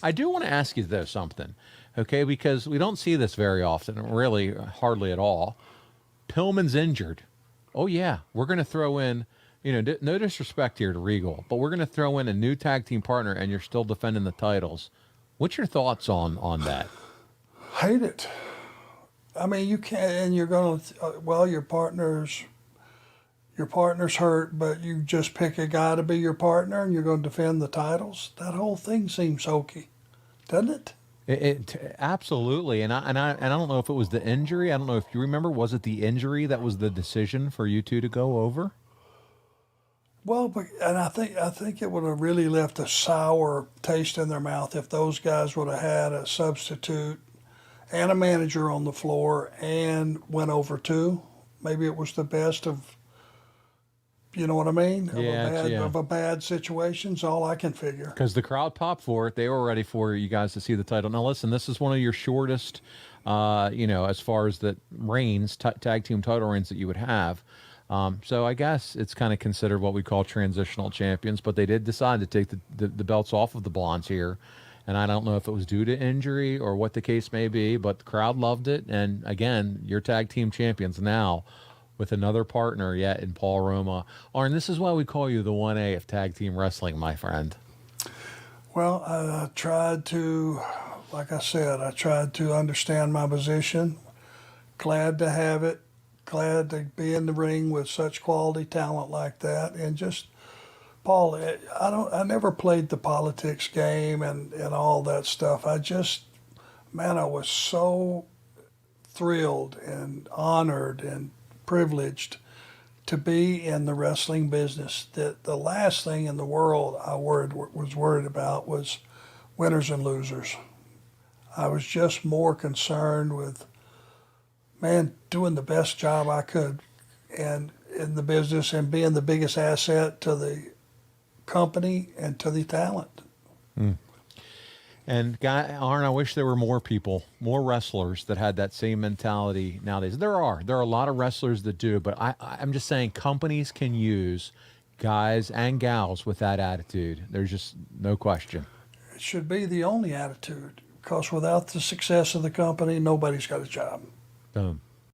I do want to ask you though something, okay? Because we don't see this very often, really, hardly at all. Pillman's injured. Oh yeah, we're going to throw in, no disrespect here to Regal, but we're going to throw in a new tag team partner, and you're still defending the titles. What's your thoughts on that? Hate it. I mean, you can't, and you're going to, well, your partner's hurt, but you just pick a guy to be your partner and you're going to defend the titles. That whole thing seems hokey, doesn't it? It absolutely, and I don't know if it was the injury. I don't know if you remember. Was it the injury that was the decision for you two to go over? Well, and I think it would have really left a sour taste in their mouth if those guys would have had a substitute and a manager on the floor and went over too. Maybe it was the best of, you know what I mean? Of a bad situation. Is all I can figure. Because the crowd popped for it. They were ready for you guys to see the title. Now, listen, this is one of your shortest, as far as the reigns, tag team title reigns that you would have. So I guess it's kind of considered what we call transitional champions, but they did decide to take the belts off of the Blondes here. And I don't know if it was due to injury or what the case may be, but the crowd loved it. And again, you're tag team champions now with another partner yet in Paul Roma. Arn, this is why we call you the 1A of tag team wrestling, my friend. Well, I tried to, like I said, I tried to understand my position. Glad to have it. Glad to be in the ring with such quality talent like that. And just, Paul, I never played the politics game and all that stuff. I was so thrilled and honored and privileged to be in the wrestling business that the last thing in the world I was worried about was winners and losers. I was just more concerned with, man, doing the best job I could and in the business and being the biggest asset to the company and to the talent. Mm. And Arn, I wish there were more people, more wrestlers that had that same mentality nowadays. There are a lot of wrestlers that do, but I'm just saying companies can use guys and gals with that attitude. There's just no question. It should be the only attitude because without the success of the company, nobody's got a job. Boom.